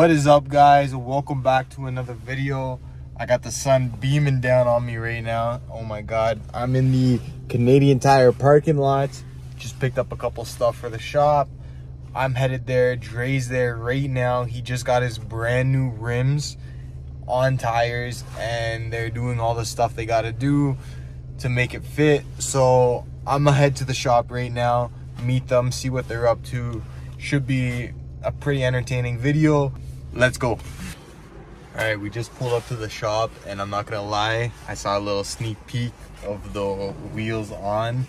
What is up, guys? Welcome back to another video. I got the sun beaming down on me right now. Oh my god, I'm in the Canadian Tire parking lot. Just picked up a couple stuff for the shop. I'm headed there. Dre's there right now. He just got his brand new rims on tires and they're doing all the stuff they got to do to make it fit. So I'm gonna head to the shop right now, meet them, see what they're up to. Should be a pretty entertaining video. Let's go. All right, we just pulled up to the shop and I'm not gonna lie, I saw a little sneak peek of the wheels on.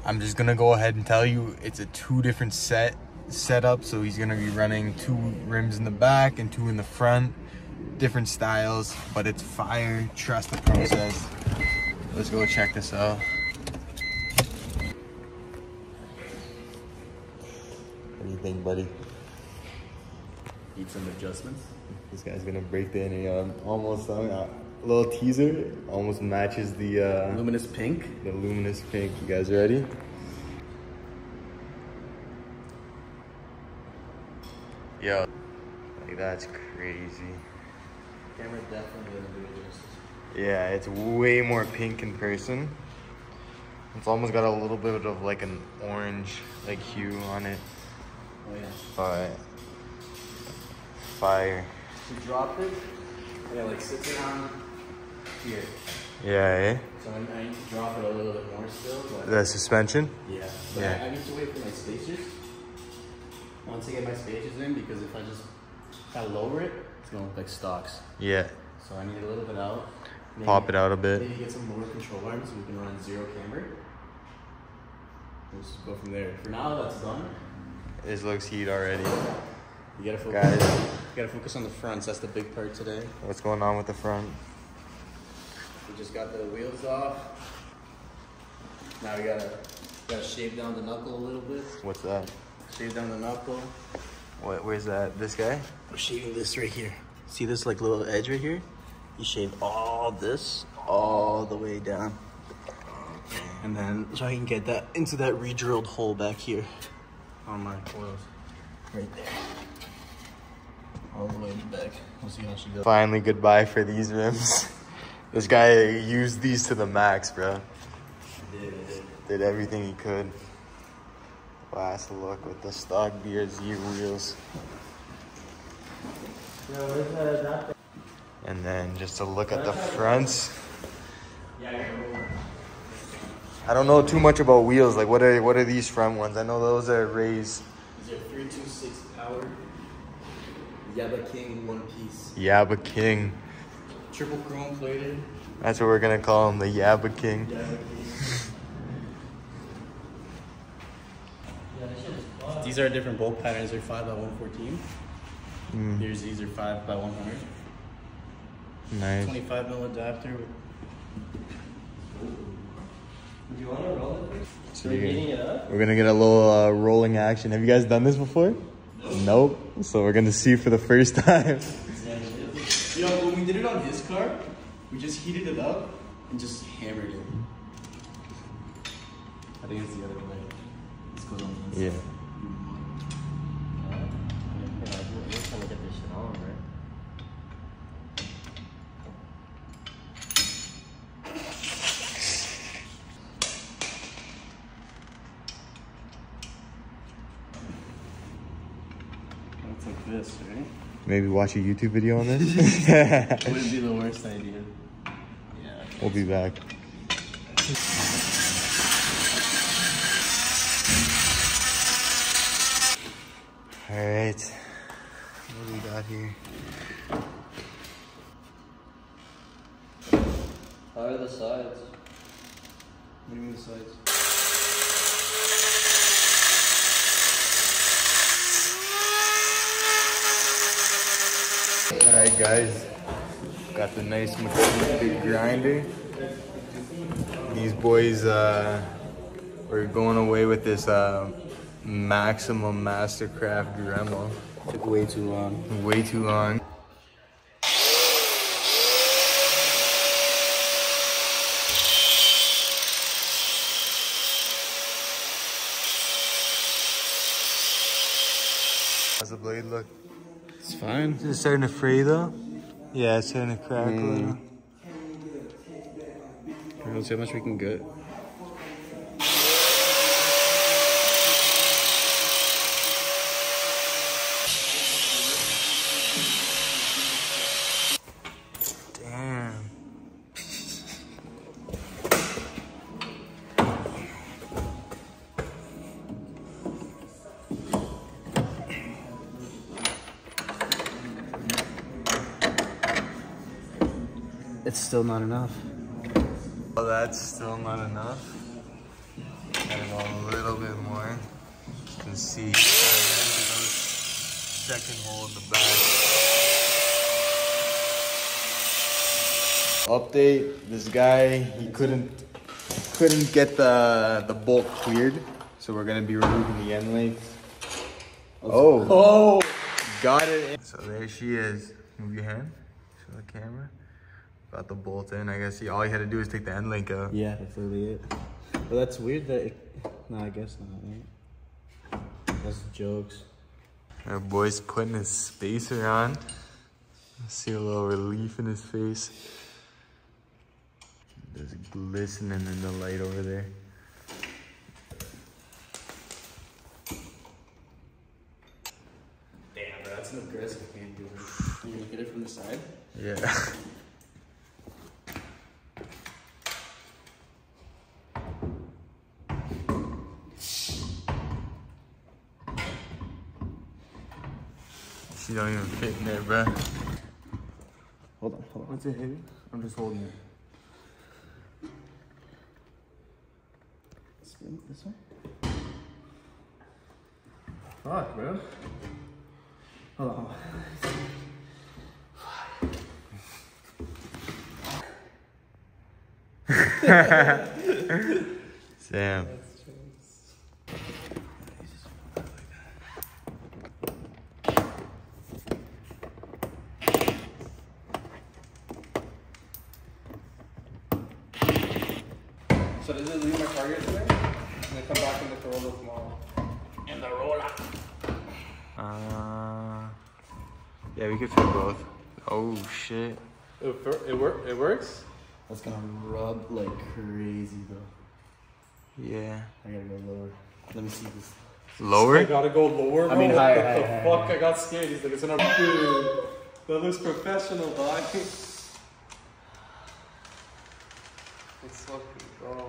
I'm just gonna go ahead and tell you it's a two different setup. So he's gonna be running two rims in the back and two in the front, different styles, but it's fire. Trust the process. Let's go check this out. What do you think, buddy? Need some adjustments. This guy's gonna break the NA almost a little teaser. Almost matches the luminous pink. The luminous pink. You guys ready? Yo, like that's crazy. Camera definitely doesn't do it justice. Yeah, it's way more pink in person. It's almost got a little bit of like an orange like hue on it. Oh yeah. But fire. To drop it, yeah, like sits it on here. Yeah, eh? So I need to drop it a little bit more still. But the suspension? Yeah. But yeah. I need to wait for my spacers. Once I get my spacers in, because if I lower it, it's gonna look like stocks. Yeah. So I need a little bit out. Maybe, pop it out a bit. Maybe get some lower control arms so we can run zero camber. We'll just go from there. For now, that's done. This looks heat already. You gotta focus. Guys, you gotta focus on the fronts. That's the big part today. What's going on with the front? We just got the wheels off. Now we gotta shave down the knuckle a little bit. What's that? Shave down the knuckle. What? Where's that? This guy? We're shaving this right here. See this like little edge right here? You shave all this all the way down, and then so I can get that into that re-drilled hole back here on my coils, right there, all the way in the back. We'll see how she goes. Finally, goodbye for these rims. This guy used these to the max, bro. Did everything he could. Last look with the stock BRZ wheels. And then just to look at the fronts. I don't know too much about wheels. Like what are these front ones? I know those are raised. These are 326 power. Yaba King one piece. Yaba King. Triple chrome plated. That's what we're gonna call him, the Yaba King. Yaba King. These are different bolt patterns. They're 5x114. These are 5x100. Nice. 25 mil adapter. Do you want to roll it? So we're gonna get a little rolling action. Have you guys done this before? Nope. So we're gonna see for the first time. You know, when we did it on his car, we just heated it up and just hammered it. I think it's the other way. This goes on this. Yeah. We're trying to get this shit on, right? Looks like this, right? Maybe watch a YouTube video on this. Wouldn't be the worst idea. Yeah. We'll be back. All right. What do we got here? How are the sides? What do you mean the sides? Alright guys, got the nice mechanical grinder. These boys we're going away with this Maximum Mastercraft Dremel. Took way too long. Way too long. How's the blade look? It's fine. Is it starting to fray though? Yeah, it's starting to crack a little. Let's see how much we can get. Damn. It's still not enough. Oh, that's still not enough. Gotta go a little bit more. You can see second hole in the back. Update, this guy, he couldn't get the bolt cleared, so we're gonna be removing the end length. Oh, got it in. So there she is. Move your hand, show the camera. Got the bolt in. I guess all you had to do is take the end link out. Yeah, that's literally it. But that's weird that it... No, I guess not, right? That's jokes. Our boy's putting his spacer on. I see a little relief in his face. There's glistening in the light over there. Damn, bro, that's an aggressive hand dude. You gonna get it from the side? Yeah. She don't even fit in there, bro. Hold on. What's it heavy? I'm just holding it. Spin this way? Fuck, bro. Hold on. Sam. So does it leave my target today? And then come back in the Corolla tomorrow? In the roller. Yeah, we could fit both. Oh shit. It works? That's gonna rub like crazy though. Yeah. I gotta go lower. Let me see this. Lower? I gotta go lower, bro. I mean, what higher, the higher, fuck? higher. I got scared. He's like, it's an dude. That looks professional, dog. It's fucking bro.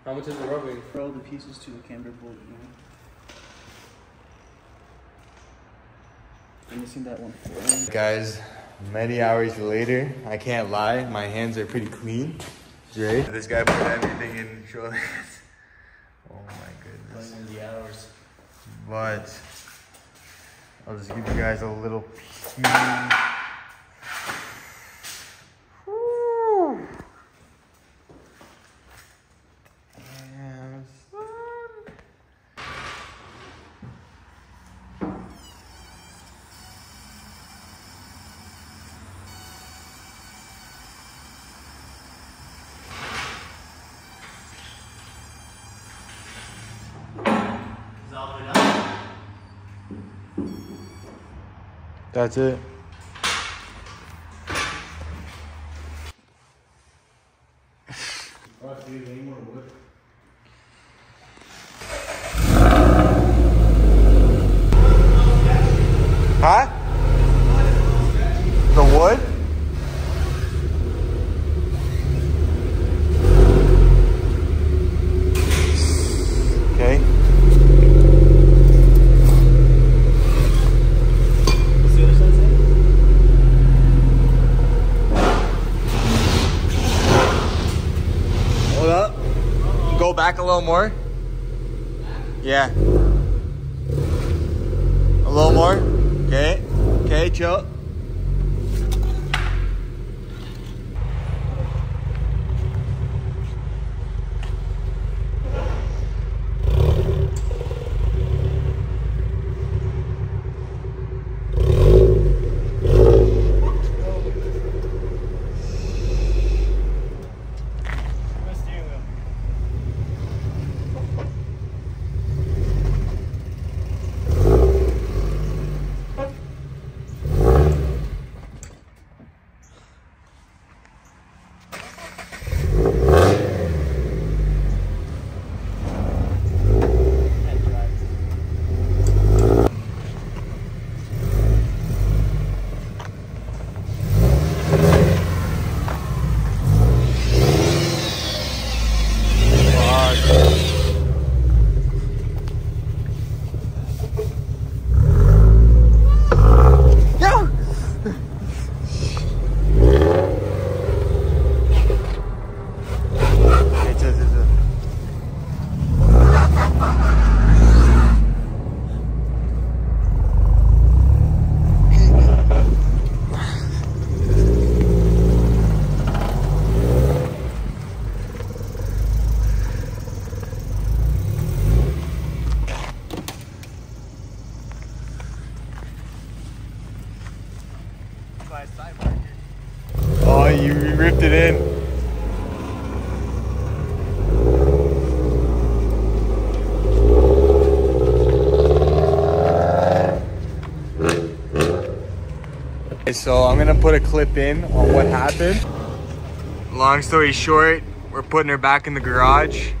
How much is it rubbing? Throw the pieces to the camber bolt, man. I'm missing that one. Guys, many hours later, I can't lie, my hands are pretty clean. Right? This guy put everything in shoulder. Oh my goodness. In the hours. But I'll just give you guys a little peek. Whew. Damn, son. That's it. Huh? The wood? Okay. Hold up. Go back a little more. Yeah. A little more. Okay. Okay, chill. my side marker. Oh, you ripped it in. So I'm gonna put a clip in on what happened. Long story short, we're putting her back in the garage.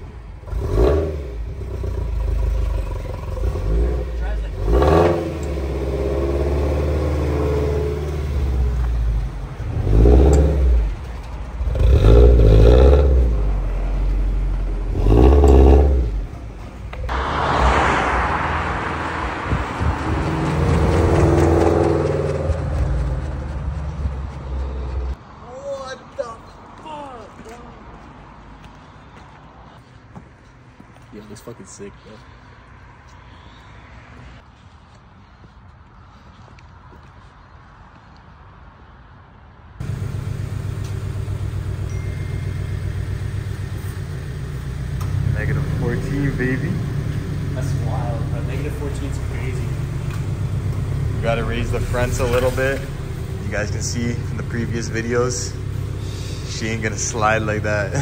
Yo, that's fucking sick, bro. -14, baby. That's wild, bro. -14 is crazy. We gotta raise the fronts a little bit. You guys can see from the previous videos, she ain't gonna slide like that.